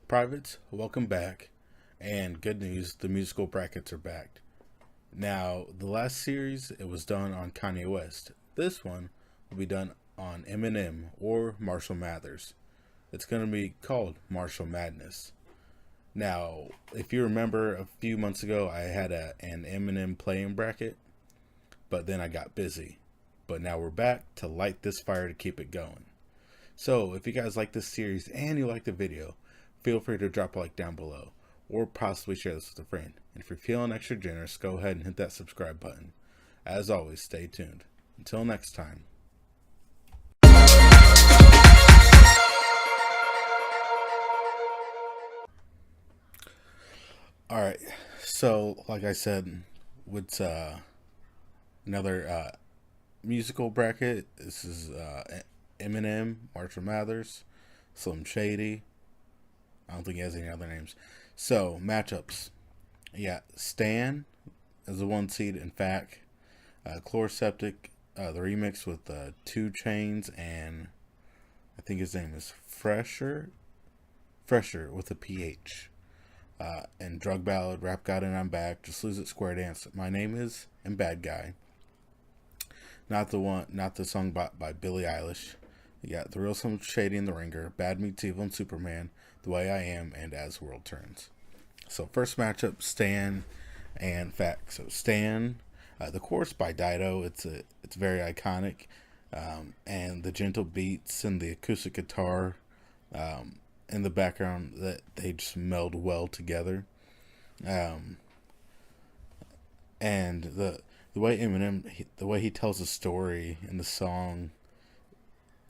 Privates, welcome back. And good news, the musical brackets are back. Now, the last series, it was done on Kanye West. This one will be done on Eminem or Marshall Mathers. It's going to be called Marshall Madness. Now, if you remember a few months ago, I had an Eminem playing bracket, but then I got busy. But now we're back to light this fire to keep it going. So, if you guys like this series and you like the video, feel free to drop a like down below, or possibly share this with a friend. And if you're feeling extra generous, go ahead and hit that subscribe button. As always, stay tuned. Until next time. Alright, so like I said, with another musical bracket, this is Eminem, Marshall Mathers, Slim Shady. I don't think he has any other names. So, matchups. Yeah, Stan is the one seed in FAC. Chloroseptic, the remix with 2 Chains, and I think his name is Fresher with a PH. And Drug Ballad, Rap God and I'm Back, Just Lose It, Square Dance, My Name Is, and Bad Guy. Not the song by Billie Eilish. You got The Real Slim Shady and The Ringer, Bad Meets Evil and Superman, The Way I Am, and As the World Turns. So first matchup, Stan and FAC. So Stan, the chorus by Dido, it's very iconic, and the gentle beats and the acoustic guitar in the background, that they just meld well together. And the way Eminem, the way he tells a story in the song.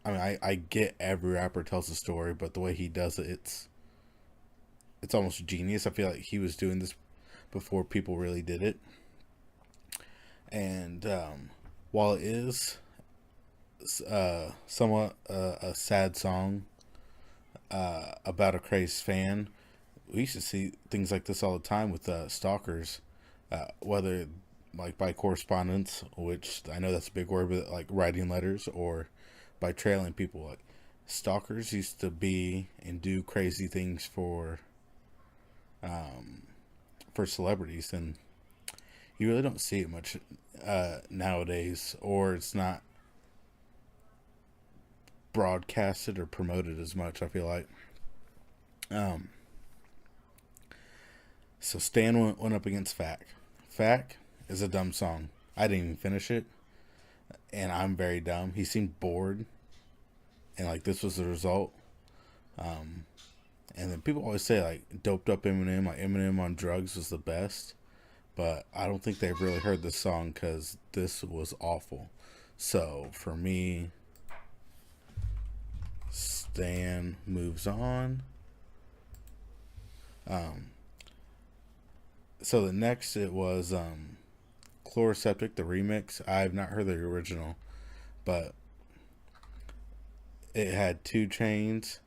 I mean, I get every rapper tells a story, but the way he does it, it's almost genius. I feel like he was doing this before people really did it. And while it is somewhat a sad song about a crazed fan, we used to see things like this all the time with stalkers, whether like by correspondence, which I know that's a big word, but like writing letters, or by trailing people. Like stalkers used to be and do crazy things for celebrities, and you really don't see it much nowadays, or it's not broadcasted or promoted as much, I feel like. Um, so Stan went up against FAC. FAC is a dumb song. I didn't even finish it, and I'm very dumb. He seemed bored, and like this was the result. And then people always say like doped up Eminem, like Eminem on drugs was the best, but I don't think they've really heard this song because this was awful. So for me, Stan moves on. So the next, it was Chloroseptic, the remix. I have not heard the original, but it had 2 Chains.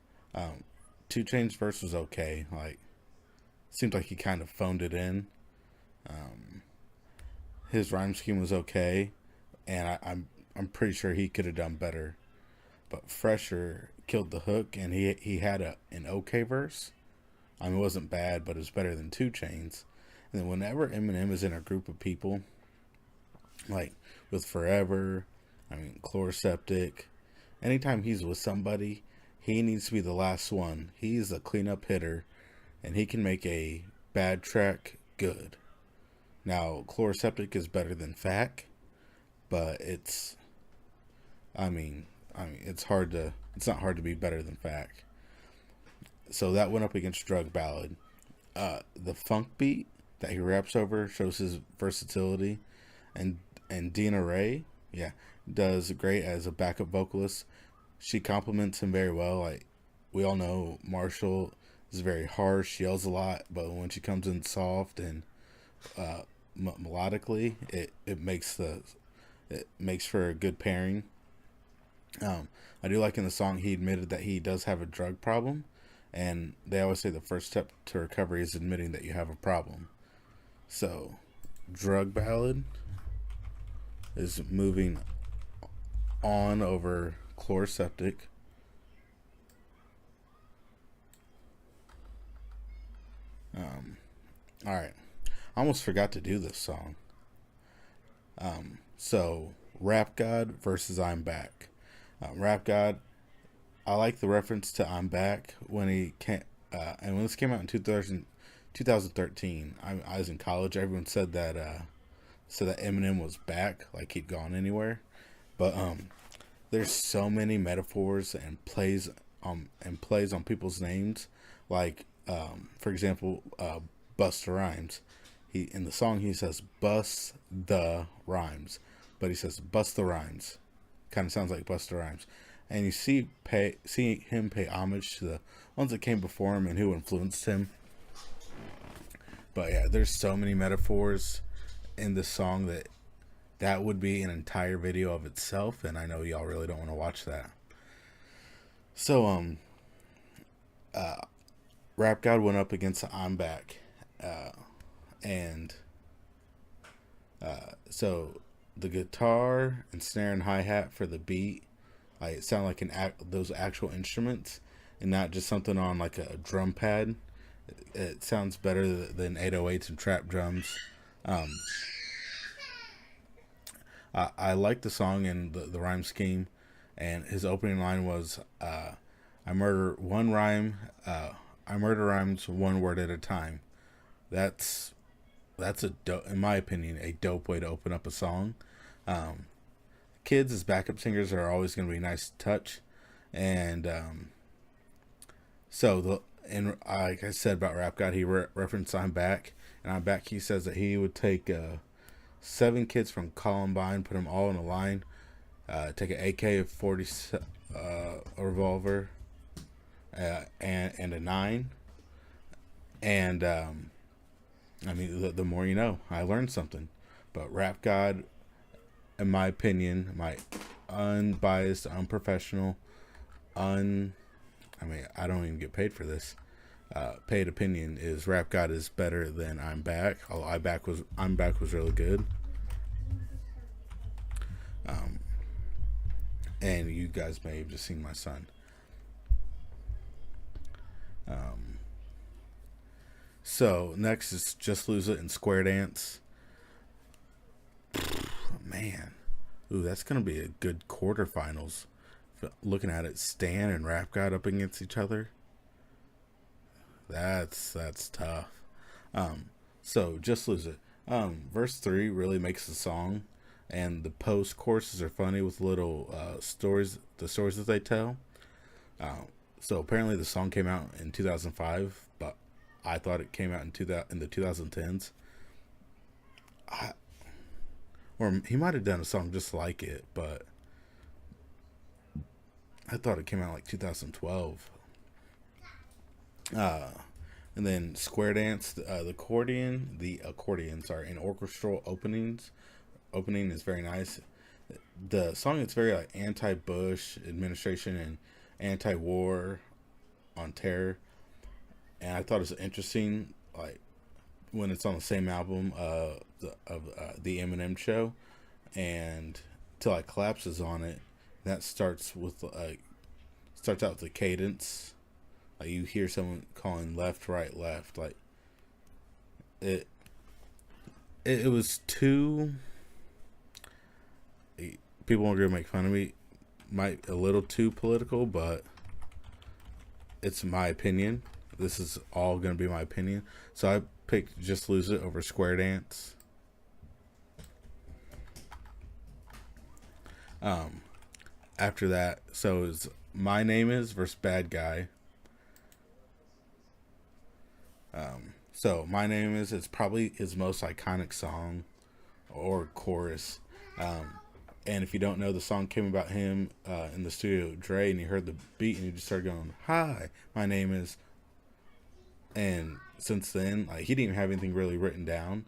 2 Chains verse was okay. Like, seemed like he kind of phoned it in. His rhyme scheme was okay, and I'm pretty sure he could have done better. But Fresher killed the hook, and he had an okay verse. I mean, it wasn't bad, but it was better than 2 Chains. And then whenever Eminem is in a group of people, like with Forever, I mean Chloroseptic, anytime he's with somebody, he needs to be the last one. He's a cleanup hitter, and he can make a bad track good. Now, Chloroseptic is better than FAC, but it's hard to, it's not hard to be better than FAC. So that went up against Drug Ballad. The funk beat that he raps over shows his versatility, and Dina Ray, yeah, does great as a backup vocalist. She compliments him very well. Like we all know, Marshall is very harsh, yells a lot, but when she comes in soft and melodically, it makes for a good pairing. I do like in the song he admitted that he does have a drug problem, and they always say the first step to recovery is admitting that you have a problem. So, Drug Ballad is moving on over Chloroseptic. All right, I almost forgot to do this song. So, Rap God versus I'm Back. Rap God, I like the reference to I'm Back when he can't. And when this came out in 2013, I was in college. Everyone said that Eminem was back, like he'd gone anywhere. But there's so many metaphors and plays on people's names, like for example, Busta Rhymes. He in the song he says bust the rhymes, but he says bust the rhymes. Kind of sounds like Busta Rhymes, and you see him pay homage to the ones that came before him and who influenced him. But yeah, there's so many metaphors in this song that would be an entire video of itself, and I know y'all really don't want to watch that. So Rap God went up against I'm Back, and so the guitar and snare and hi hat for the beat, like it sounded like those actual instruments, and not just something on like a drum pad. It sounds better than 808s and trap drums. Um, I like the song and the rhyme scheme, and his opening line was, "I murder one rhyme, I murder rhymes one word at a time." That's in my opinion, a dope way to open up a song. Um, Kids as backup singers are always going to be a nice touch, and so the and like I said about Rap God, he referenced "I'm Back," and "I'm Back." He says that he would take 7 kids from Columbine, put them all in a line, take an AK-40, a revolver, and a 9, and I mean, the more you know. I learned something, but Rap God, in my opinion, my unbiased, unprofessional, I mean, I don't even get paid for this. Paid opinion is Rap God is better than I'm Back. Although I'm Back was really good. And you guys may have just seen my son. So next is Just Lose It and Square Dance. Man, ooh, that's gonna be a good quarterfinals. Looking at it, Stan and Rap God up against each other. That's tough. So Just Lose It. Verse 3 really makes the song, and the post choruses are funny with little stories. The stories that they tell. So apparently the song came out in 2005, but I thought it came out in the 2010s. Or he might have done a song just like it, but I thought it came out like 2012. And then Square Dance, the accordions are in orchestral openings. Opening is very nice. The song is very like anti-Bush administration and anti-war on terror, and I thought it was interesting, like when it's on the same album the Eminem show, and till like collapses on it. That starts out with the cadence. Like you hear someone calling left, right, left. Like it, it was too. People are gonna make fun of me. Might a little too political, but it's my opinion. This is all gonna be my opinion. So I picked Just Lose It over Square Dance. After that, so it's My Name Is versus Bad Guy. So My Name Is, it's probably his most iconic song or chorus. And if you don't know, the song came about him in the studio with Dre, and he heard the beat and he just started going, "Hi, my name is." And since then, like he didn't even have anything really written down.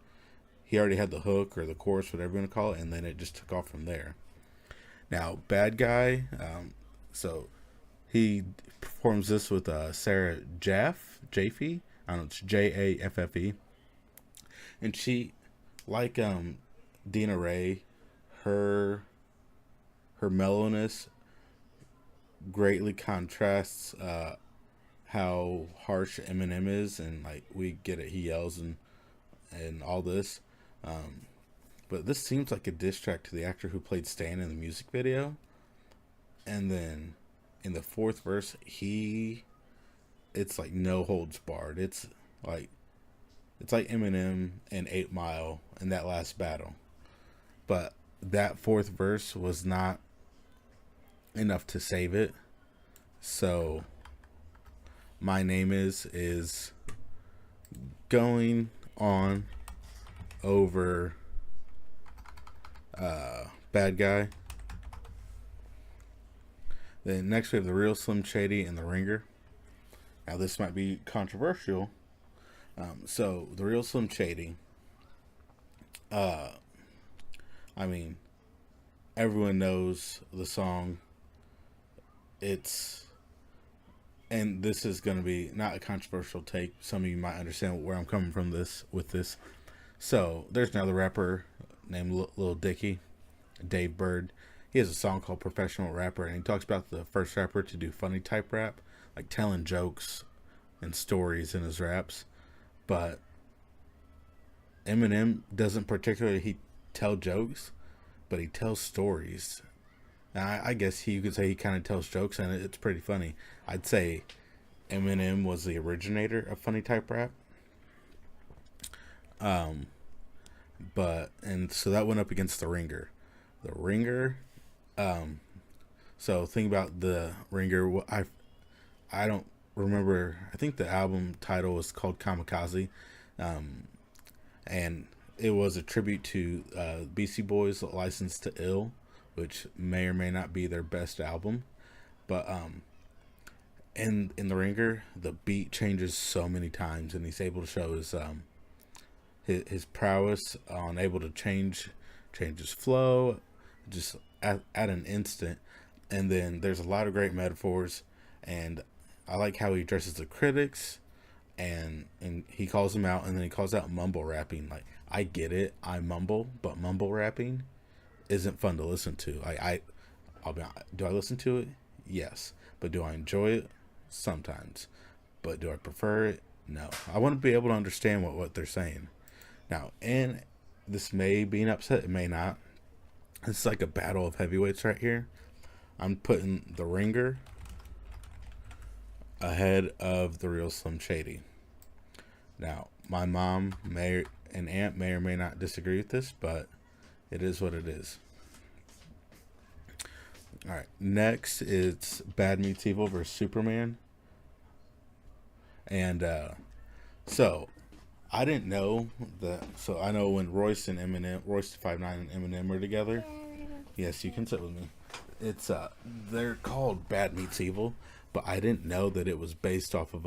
He already had the hook or the chorus, whatever you want to call it, and then it just took off from there. Now, Bad Guy, so he performs this with Sarah Jaffe. I don't know, it's Jaffe, and she, like Dina Ray, her mellowness greatly contrasts how harsh Eminem is, and like we get it, he yells and all this. Um, but this seems like a diss track to the actor who played Stan in the music video. And then in the fourth verse, it's like no holds barred. Like it's like Eminem and 8 Mile in that last battle. But that fourth verse was not enough to save it. So my name is going on over bad guy. Then next we have the Real Slim Shady and the Ringer. Now this might be controversial. So the Real Slim Shady, I mean, everyone knows the song. And this is going to be not a controversial take. Some of you might understand where I'm coming from with this. So there's another rapper named Lil Dicky, Dave Bird. He has a song called Professional Rapper, and he talks about the first rapper to do funny type rap, like telling jokes and stories in his raps. But Eminem doesn't particularly tell jokes, but he tells stories. Now, I guess you could say he kind of tells jokes, and it's pretty funny. I'd say Eminem was the originator of funny type rap. And so that went up against the Ringer. The Ringer, so think about the Ringer. I don't remember. I think the album title was called Kamikaze, and it was a tribute to BC Boys' License to Ill, which may or may not be their best album. But in the Ringer, the beat changes so many times, and he's able to show his prowess on able to change his flow just at an instant. And then there's a lot of great metaphors, and I like how he addresses the critics, and he calls them out, and then he calls out mumble rapping. Like, I get it, I mumble, but mumble rapping isn't fun to listen to. Do I listen to it? Yes. But do I enjoy it? Sometimes. But do I prefer it? No. I want to be able to understand what they're saying. Now, and this may be an upset, it may not. It's like a battle of heavyweights right here. I'm putting the Ringer ahead of the Real Slim Shady. Now, my mom and aunt may or may not disagree with this, but it is what it is. All right. Next, it's Bad Meets Evil versus Superman. And so I didn't know that. So I know when Royce the 5'9" and Eminem were together. Yes, you can sit with me. It's they're called Bad Meets Evil, but I didn't know that it was based off of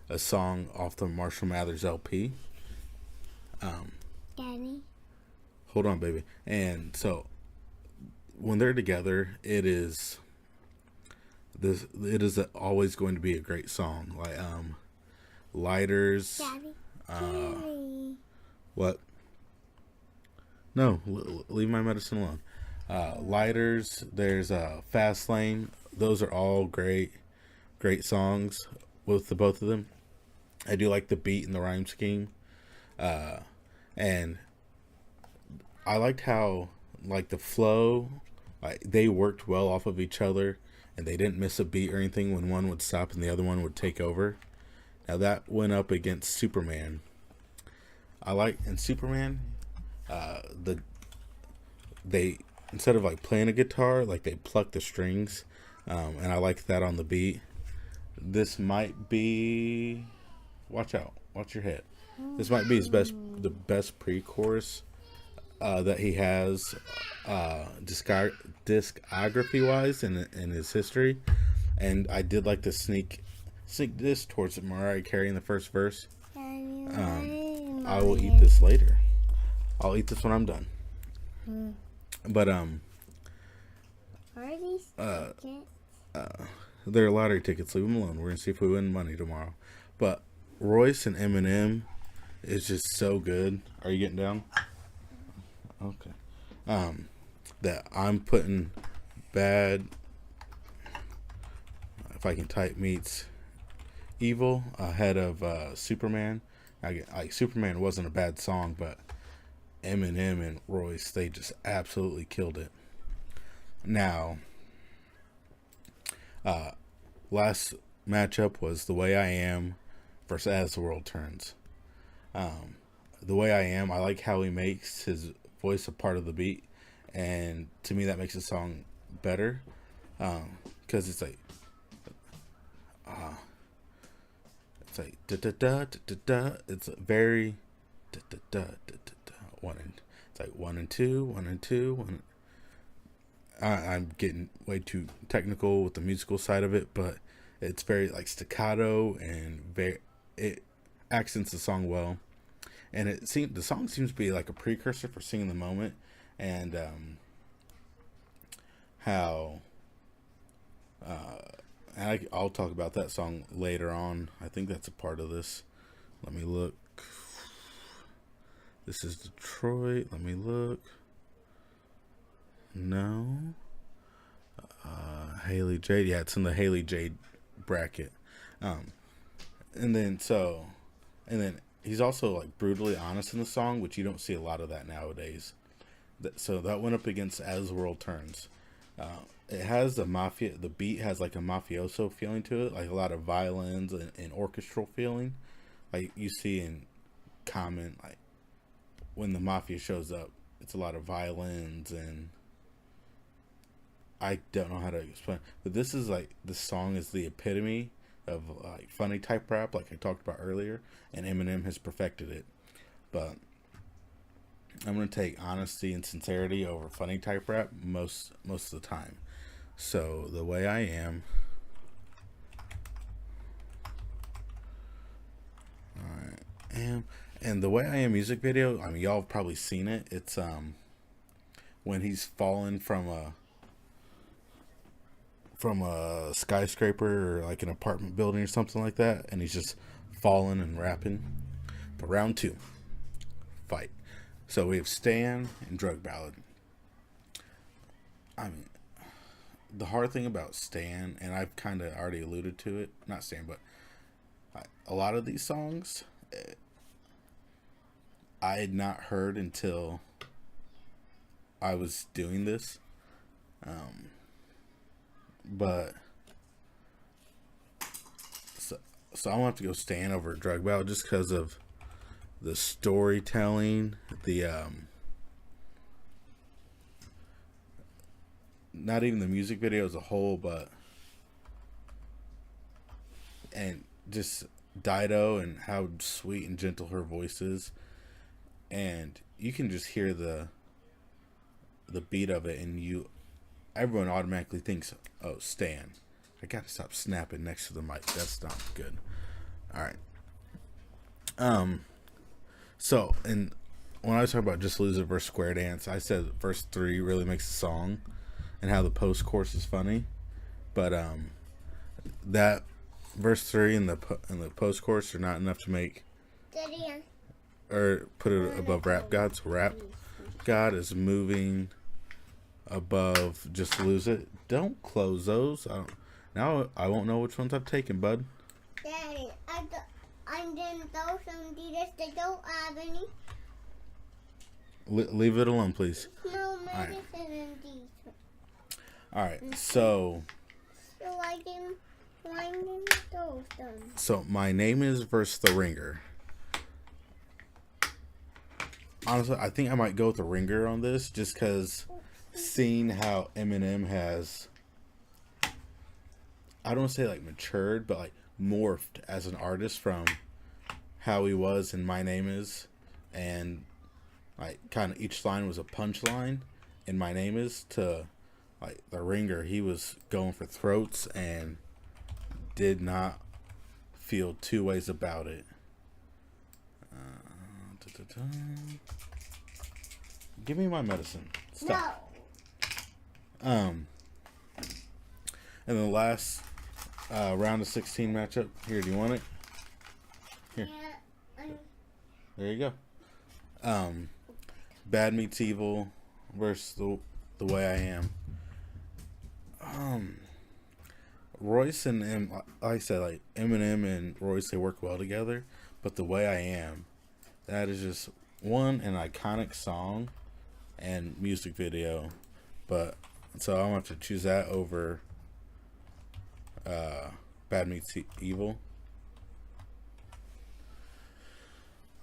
a song off the Marshall Mathers LP. Daddy. Hold on, baby. And so when they're together, it is always going to be a great song. Like Lighters. Daddy. What? No, leave my medicine alone. Lighters. There's Fast Lane. Those are all great songs with the both of them. I do like the beat and the rhyme scheme. And I liked how, like, the flow, like, they worked well off of each other, and they didn't miss a beat or anything when one would stop and the other one would take over. Now that went up against Superman. In Superman, they instead of like playing a guitar, like they pluck the strings, and I like that on the beat. This might be, watch out, watch your head. This might be the best pre-chorus that he has, discography wise in his history. And I did like to sneak this towards Mariah Carey in the first verse. I will eat this later. I'll eat this when I'm done. But Are these tickets? they're lottery tickets. Leave them alone. We're gonna see if we win money tomorrow. But Royce and Eminem is just so good. Are you getting down? Okay. That I'm putting bad. If I can type meets Evil ahead of Superman. Like Superman wasn't a bad song, but Eminem and Royce, they just absolutely killed it. Now, last matchup was The Way I Am versus As the World Turns. The Way I Am, I like how he makes his voice a part of the beat, and to me that makes the song better, because it's like da da da da da. It's very da da da da da. One and it's like one and two, one and two, one. I'm getting way too technical with the musical side of it, but it's very like staccato and very it accents the song well, and the song seems to be like a precursor for Singing the Moment, and how I'll talk about that song later on. I think that's a part of this. Let me look. This is Detroit. Let me look. No. Haley Jade. Yeah, it's in the Haley Jade bracket. Um, and then he's also like brutally honest in the song, which you don't see a lot of that nowadays. So that went up against As the World Turns. It has the mafia. The beat has like a mafioso feeling to it, like a lot of violins and orchestral feeling, like you see in Common. Like when the mafia shows up, it's a lot of violins, and I don't know how to explain. But this song is the epitome of like funny type rap, like I talked about earlier, and Eminem has perfected it. But I'm gonna take honesty and sincerity over funny type rap most of the time. So The Way I Am. Alright. And The Way I Am music video, I mean y'all have probably seen it. It's when he's fallen from a skyscraper or like an apartment building or something like that, and he's just falling and rapping. But round two, fight. So we have Stan and Drug Ballad. I mean, the hard thing about Stan, and I've kind of already alluded to it, not Stan, but a lot of these songs I had not heard until I was doing this. But so I'm gonna have to go Stan over Drug Ballad just because of the storytelling, the not even the music video as a whole, but and just Dido and how sweet and gentle her voice is, and you can just hear the beat of it, and everyone automatically thinks, oh, Stan. I gotta stop snapping next to the mic. That's not good. All right. So, and when I was talking about Just Lose It versus Square Dance, I said verse 3 really makes the song, and how the post chorus is funny. But that verse 3 and the post chorus are not enough to make or put it above Rap God. So Rap God is moving above Just Lose It. Don't close those. Now I won't know which ones I've taken, bud. Daddy, I didn't throw some these. They don't have any. Leave it alone, please. No Alright. medicine in these. Alright, so I didn't throw them. So My Name Is versus The Ringer. Honestly, I think I might go with The Ringer on this, just because seeing how Eminem has, I don't want to say like matured, but like morphed as an artist from how he was in My Name Is, and like kind of each line was a punchline in My Name Is, to like The Ringer, he was going for throats and did not feel two ways about it. Give me my medicine. Stop. No. And the last round of 16 matchup. Here, do you want it? Here. Yeah. There you go. Bad Meets Evil versus the Way I Am. Royce and like I said, like Eminem and Royce, they work well together. But the way I am, that is just one an iconic song and music video. But so I'm gonna have to choose that over Bad Meets Evil.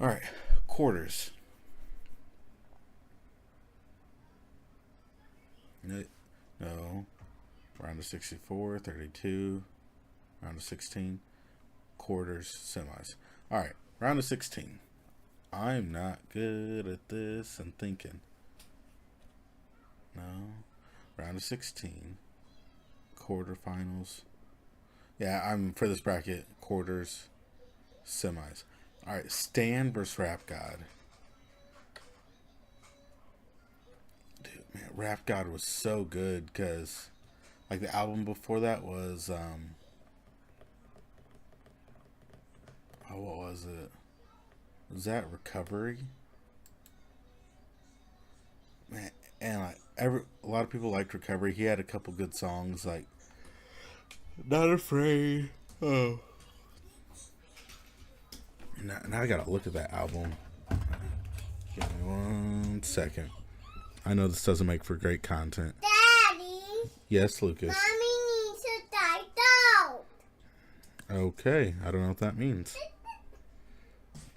All right, quarters. No, round of 64, 32, round of 16, quarters, semis. All right, round of 16. I'm not good at this and thinking. No, round of 16, quarterfinals. Yeah, I'm for this bracket, quarters, semis. All right, Stan versus Rap God. Dude, man, Rap God was so good because, like, the album before that was, oh, what was it? Was that Recovery? Man, and like a lot of people liked Recovery. He had a couple good songs like Not Afraid. Oh, now I gotta look at that album. Give me 1 second. I know this doesn't make for great content. Daddy, Yes, Lucas. mommy needs to die out. Okay, I don't know what that means.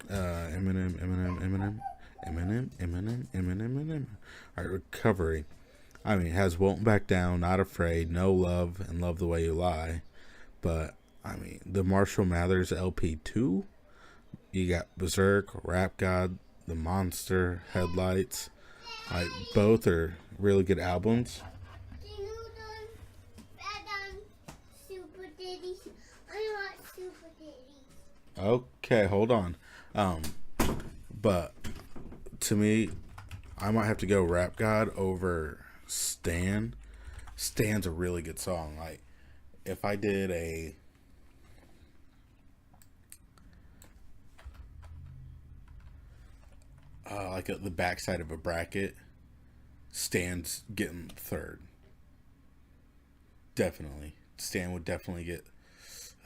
Eminem, Eminem, Eminem, Eminem, Eminem, Eminem, Eminem. All right, Recovery. I mean, it has Won't Back Down, Not Afraid, No Love, and Love the Way You Lie. But, I mean, the Marshall Mathers LP2, you got Berserk, Rap God, The Monster, Headlights. Like, both are really good albums. Can you add on Super Ditties? I want Super Ditties. Okay, hold on. But to me, I might have to go Rap God over Stan. Stan's a really good song. Like, if I did the backside of a bracket, Stan's getting third. Definitely, Stan would definitely get.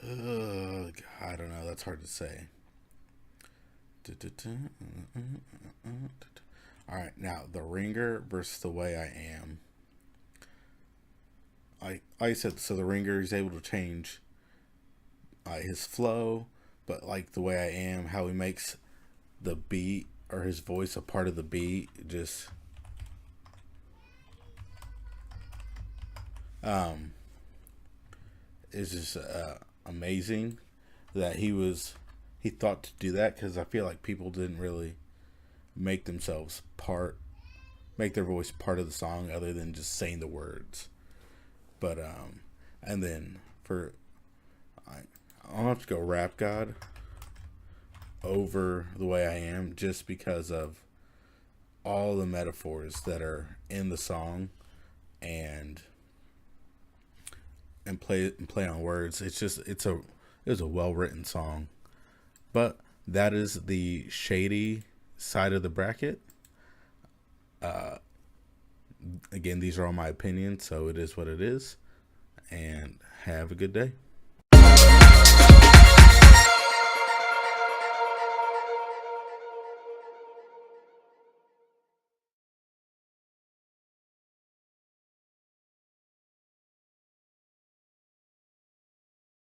I don't know. That's hard to say. All right, now the Ringer versus the Way I Am. Like I said, so the Ringer is able to change his flow, but like the Way I Am, how he makes the beat or his voice a part of the beat, just is just amazing that he thought to do that because I feel like people didn't really make themselves make their voice part of the song other than just saying the words. But and then I'll have to go Rap God over the Way I Am just because of all the metaphors that are in the song and play on words. It was a well written song. But that is the Shady side of the bracket. Again, these are all my opinions, so it is what it is. And have a good day.